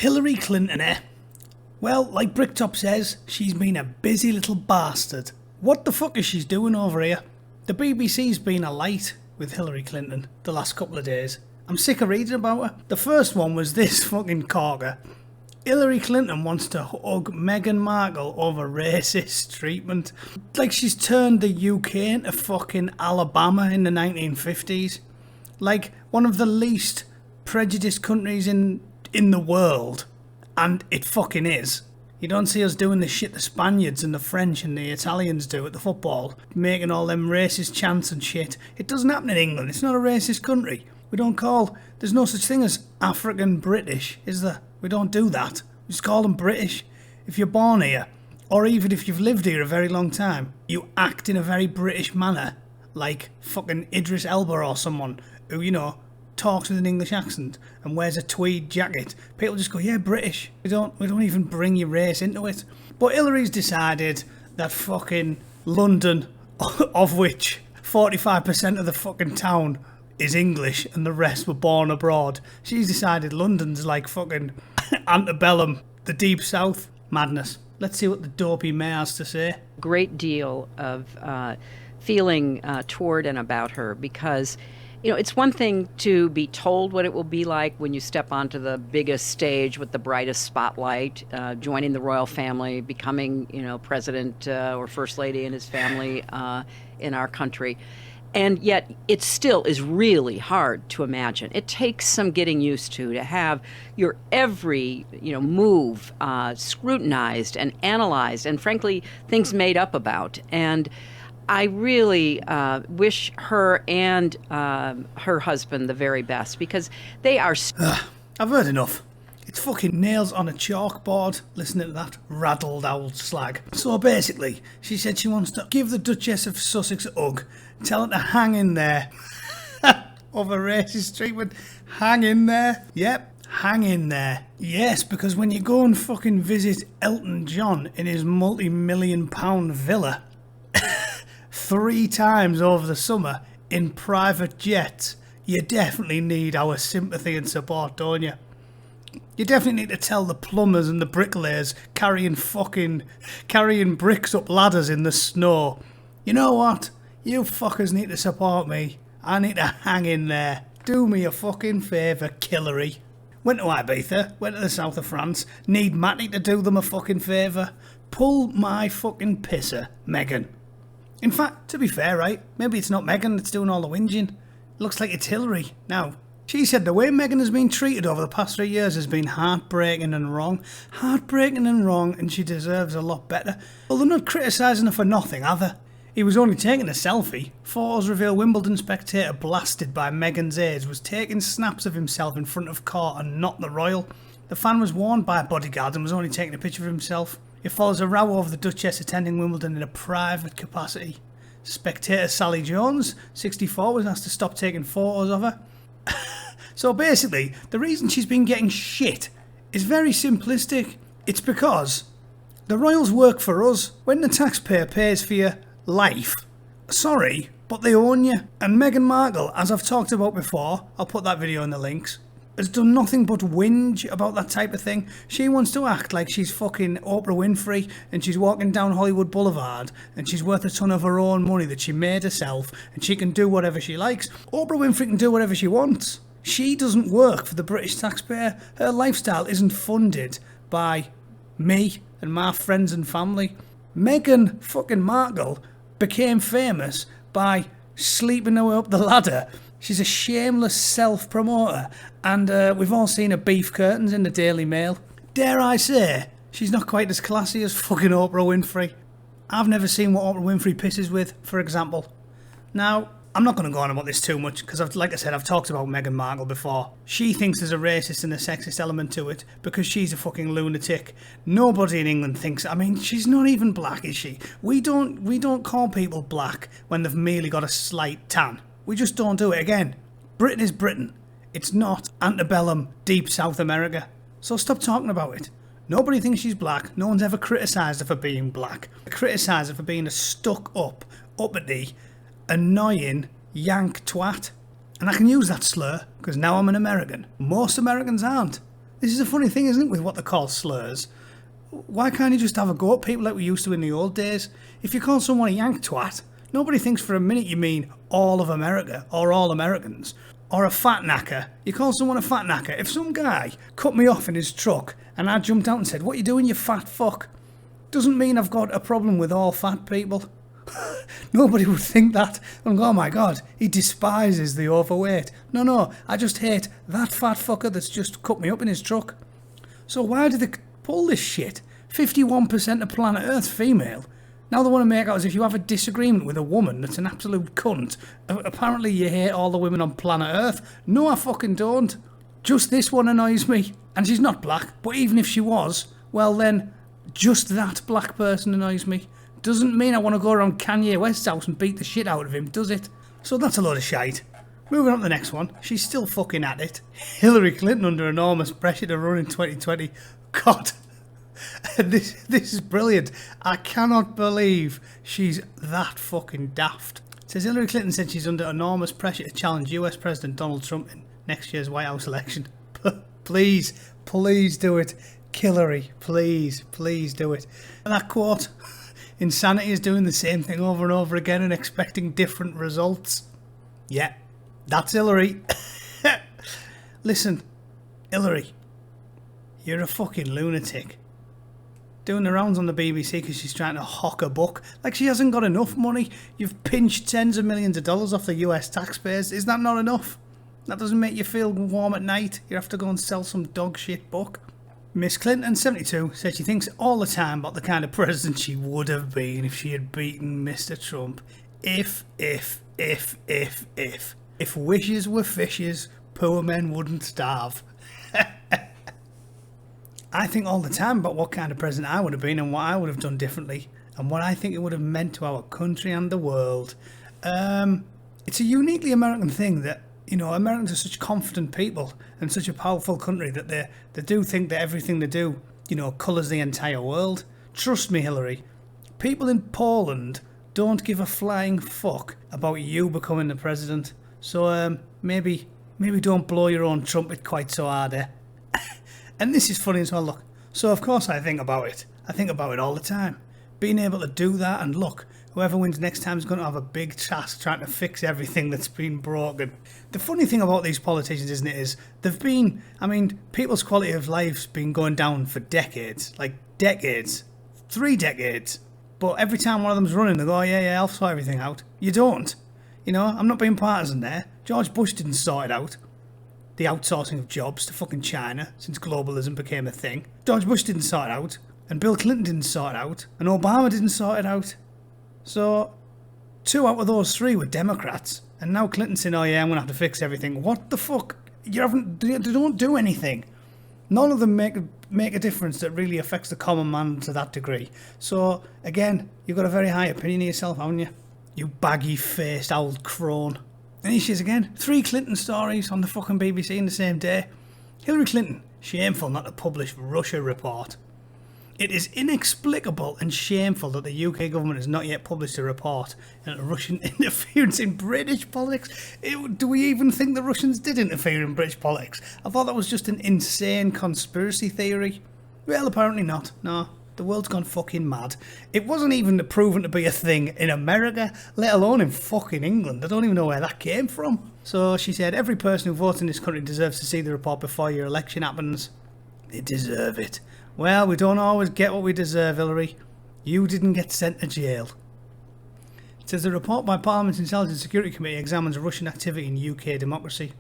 Hillary Clinton, eh? Well, like Bricktop says, she's been a busy little bastard. What the fuck is she doing over here? The BBC's been alight with Hillary Clinton the last couple of days. I'm sick of reading about her. The first one was this fucking corker. Hillary Clinton wants to hug Meghan Markle over racist treatment. Like she's turned the UK into fucking Alabama in the 1950s. Like one of the least prejudiced countries in the world. And it fucking is. You don't see us doing the shit the Spaniards and the French and the Italians do at the football, making all them racist chants and shit. It doesn't happen in England. It's not a racist country. There's no such thing as African British, is there? We don't do that. We just call them British. If you're born here, or even if you've lived here a very long time, you act in a very British manner, like fucking Idris Elba or someone who, talks with an English accent and wears a tweed jacket. People just go, yeah, British. We don't even bring your race into it. But Hillary's decided that fucking London, of which 45% of the fucking town is English and the rest were born abroad. She's decided London's like fucking antebellum, the deep south. Madness. Let's see what the dopey mayor has to say. Great deal of feeling toward and about her because it's one thing to be told what it will be like when you step onto the biggest stage with the brightest spotlight, joining the royal family, becoming, president or first lady in his family in our country. And yet it still is really hard to imagine. It takes some getting used to have your every, move scrutinized and analyzed and frankly, things made up about. And I really wish her and her husband the very best because they are... I've heard enough. It's fucking nails on a chalkboard, listening to that raddled old slag. So basically, she said she wants to give the Duchess of Sussex a hug, tell her to hang in there. Over racist treatment. Hang in there. Yep, hang in there. Yes, because when you go and fucking visit Elton John in his multi-million-pound villa 3 times over the summer in private jets, you definitely need our sympathy and support, don't you? You definitely need to tell the plumbers and the bricklayers carrying bricks up ladders in the snow. You know what? You fuckers need to support me. I need to hang in there. Do me a fucking favour, Hillary. Went to Ibiza, went to the south of France. Need Matty to do them a fucking favour. Pull my fucking pisser, Meghan. In fact, to be fair, right, maybe it's not Meghan that's doing all the whinging. Looks like it's Hillary. Now, she said the way Meghan has been treated over the past 3 years has been heartbreaking and wrong. Heartbreaking and wrong, and she deserves a lot better. Well, they're not criticising her for nothing, are they? He was only taking a selfie. Photos reveal Wimbledon spectator blasted by Meghan's aides was taking snaps of himself in front of court and not the royal. The fan was warned by a bodyguard and was only taking a picture of himself. It follows a row over the Duchess attending Wimbledon in a private capacity. Spectator Sally Jones, 64, was asked to stop taking photos of her. So basically, the reason she's been getting shit is very simplistic. It's because the royals work for us. When the taxpayer pays for your life, sorry, but they own you. And Meghan Markle, as I've talked about before, I'll put that video in the links, has done nothing but whinge about that type of thing. She wants to act like she's fucking Oprah Winfrey and she's walking down Hollywood Boulevard and she's worth a ton of her own money that she made herself and she can do whatever she likes. Oprah Winfrey can do whatever she wants. She doesn't work for the British taxpayer. Her lifestyle isn't funded by me and my friends and family. Meghan fucking Markle became famous by sleeping her way up the ladder. She's a shameless self-promoter, and we've all seen her beef curtains in the Daily Mail. Dare I say, she's not quite as classy as fucking Oprah Winfrey. I've never seen what Oprah Winfrey pisses with, for example. Now, I'm not going to go on about this too much, because like I said, I've talked about Meghan Markle before. She thinks there's a racist and a sexist element to it, because she's a fucking lunatic. Nobody in England thinks... I mean, she's not even black, is she? We don't call people black when they've merely got a slight tan. We just don't do it again. Britain is Britain. It's not antebellum deep South America. So stop talking about it. Nobody thinks she's black. No one's ever criticised her for being black. They criticise her for being a stuck-up, uppity, annoying yank twat. And I can use that slur because now I'm an American. Most Americans aren't. This is a funny thing, isn't it, with what they call slurs? Why can't you just have a go at people like we used to in the old days? If you call someone a yank twat, nobody thinks for a minute you mean all of America or all Americans. Or a fat knacker. You call someone a fat knacker. If some guy cut me off in his truck and I jumped out and said, "What you doing, you fat fuck?" doesn't mean I've got a problem with all fat people. Nobody would think that and go, "Oh my God, he despises the overweight." No, I just hate that fat fucker that's just cut me up in his truck. So why do they pull this shit? 51% of planet Earth's female. Now they want to make out as if you have a disagreement with a woman that's an absolute cunt. Apparently you hate all the women on planet Earth. No, I fucking don't. Just this one annoys me. And she's not black, but even if she was, well then, just that black person annoys me. Doesn't mean I want to go around Kanye West's house and beat the shit out of him, does it? So that's a load of shite. Moving on to the next one. She's still fucking at it. Hillary Clinton under enormous pressure to run in 2020. God. This is brilliant. I cannot believe she's that fucking daft. It says Hillary Clinton said she's under enormous pressure to challenge US President Donald Trump in next year's White House election. Please do it. Hillary, please do it. And that quote, insanity is doing the same thing over and over again and expecting different results. Yeah, that's Hillary. Listen, Hillary, you're a fucking lunatic. Doing the rounds on the BBC because she's trying to hawk a book. Like she hasn't got enough money. You've pinched tens of millions of dollars off the US taxpayers. Is that not enough? That doesn't make you feel warm at night. You have to go and sell some dog shit book. Miss Clinton, 72, said she thinks all the time about the kind of president she would have been if she had beaten Mr. Trump. If wishes were fishes, poor men wouldn't starve. I think all the time about what kind of president I would have been and what I would have done differently and what I think it would have meant to our country and the world. It's a uniquely American thing that, you know, Americans are such confident people and such a powerful country that they do think that everything they do, you know, colours the entire world. Trust me, Hillary, people in Poland don't give a flying fuck about you becoming the president. So maybe don't blow your own trumpet quite so hard, eh? And this is funny as well, look. So of course I think about it. I think about it all the time. Being able to do that, and look, whoever wins next time is going to have a big task trying to fix everything that's been broken. The funny thing about these politicians, isn't it, is they've been, I mean, people's quality of life's been going down for decades. Like decades. 3 decades. But every time one of them's running, they go, oh, yeah, I'll sort everything out. You don't. You know, I'm not being partisan there. George Bush didn't sort it out. The outsourcing of jobs to fucking China since globalism became a thing. George Bush didn't sort it out. And Bill Clinton didn't sort it out. And Obama didn't sort it out. So, 2 out of those 3 were Democrats. And now Clinton's saying, oh yeah, I'm going to have to fix everything. What the fuck? They don't do anything. None of them make a difference that really affects the common man to that degree. So, again, you've got a very high opinion of yourself, haven't you? You baggy-faced old crone. And here she is again. 3 Clinton stories on the fucking BBC in the same day. Hillary Clinton, shameful not to publish Russia report. It is inexplicable and shameful that the UK government has not yet published a report into Russian interference in British politics. Do we even think the Russians did interfere in British politics? I thought that was just an insane conspiracy theory. Well, apparently not. No. The world's gone fucking mad. It wasn't even proven to be a thing in America, let alone in fucking England. I don't even know where that came from. So she said, every person who votes in this country deserves to see the report before your election happens. They deserve it. Well, we don't always get what we deserve, Hillary. You didn't get sent to jail. It says the report by Parliament's Intelligence Security Committee examines Russian activity in UK democracy.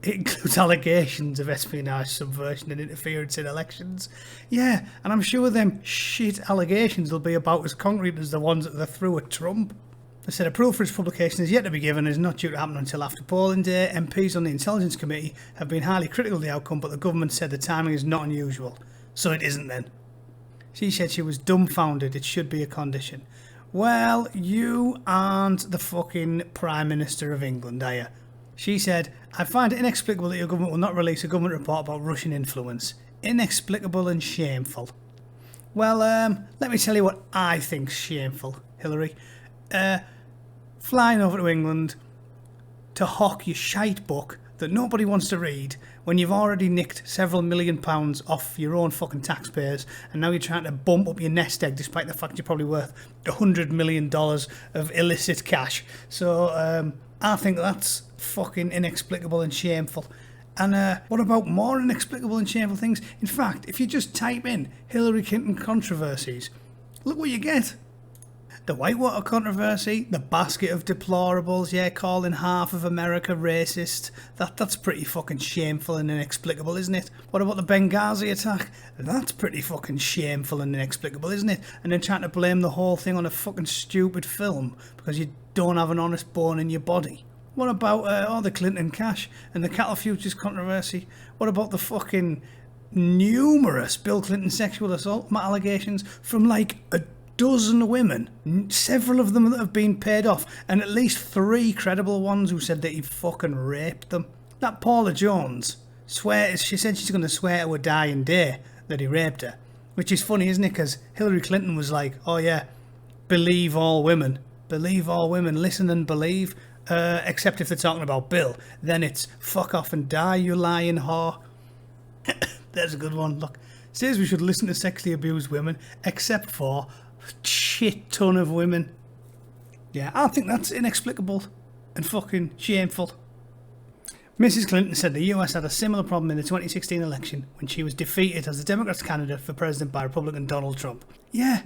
It includes allegations of espionage, subversion and interference in elections. Yeah, and I'm sure them shit allegations will be about as concrete as the ones that they threw at Trump. They said approval for its publication is yet to be given and is not due to happen until after polling day. MPs on the Intelligence Committee have been highly critical of the outcome, but the government said the timing is not unusual. So it isn't then. She said she was dumbfounded. It should be a condition. Well, you aren't the fucking Prime Minister of England, are you? She said, I find it inexplicable that your government will not release a government report about Russian influence. Inexplicable and shameful. Well, let me tell you what I think's shameful, Hillary. Flying over to England to hawk your shite book that nobody wants to read when you've already nicked several £1 million off your own fucking taxpayers, and now you're trying to bump up your nest egg despite the fact you're probably worth $100 million of illicit cash. So I think that's fucking inexplicable and shameful. And what about more inexplicable and shameful things? In fact, if you just type in Hillary Clinton controversies, look what you get. The Whitewater controversy, the basket of deplorables, yeah, calling half of America racist. That's pretty fucking shameful and inexplicable, isn't it? What about the Benghazi attack? That's pretty fucking shameful and inexplicable, isn't it? And then trying to blame the whole thing on a fucking stupid film because you don't have an honest bone in your body. What about the Clinton cash and the cattle futures controversy? What about the fucking numerous Bill Clinton sexual assault allegations from like a dozen women, several of them that have been paid off, and at least 3 credible ones who said that he fucking raped them? That Paula Jones she said she's going to swear to a dying day that he raped her, which is funny, isn't it? Because Hillary Clinton was like, oh yeah, believe all women, listen and believe, except if they're talking about Bill, then it's fuck off and die, you lying whore. There's a good one. Look, says we should listen to sexually abused women, except for shit ton of women. Yeah, I think that's inexplicable and fucking shameful. Mrs. Clinton said the US had a similar problem in the 2016 election when she was defeated as the Democrats' candidate for president by Republican Donald Trump. Yeah,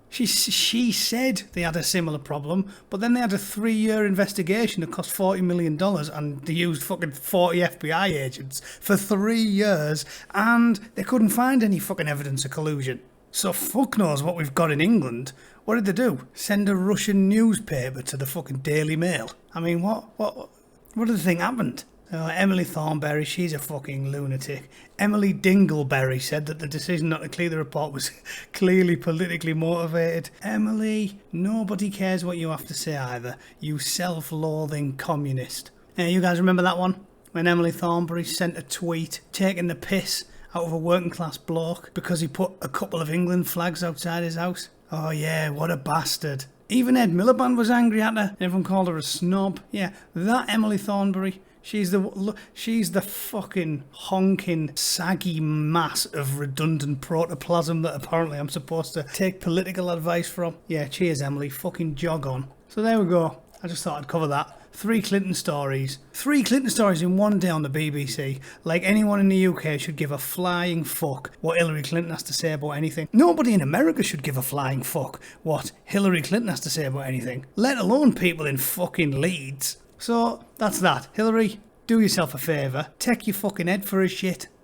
she said they had a similar problem, but then they had a 3-year investigation that cost $40 million and they used fucking 40 FBI agents for 3 years and they couldn't find any fucking evidence of collusion. So fuck knows what we've got in England. What did they do? Send a Russian newspaper to the fucking Daily Mail? I mean, what do they think happened? Emily Thornberry, she's a fucking lunatic. Emily Dingleberry said that the decision not to clear the report was clearly politically motivated. Emily, nobody cares what you have to say either, you self-loathing communist. You guys remember that one? When Emily Thornberry sent a tweet taking the piss out of a working class bloke because he put a couple of England flags outside his house? Oh yeah, what a bastard. Even Ed Miliband was angry at her and everyone called her a snob. Yeah, that Emily Thornberry, she's the fucking honking saggy mass of redundant protoplasm that apparently I'm supposed to take political advice from. Yeah, cheers Emily, fucking jog on. So there we go. I just thought I'd cover that. 3 Clinton stories. 3 Clinton stories in one day on the BBC. Like anyone in the UK should give a flying fuck what Hillary Clinton has to say about anything. Nobody in America should give a flying fuck what Hillary Clinton has to say about anything. Let alone people in fucking Leeds. So, that's that. Hillary, do yourself a favour. Take your fucking head for a shit.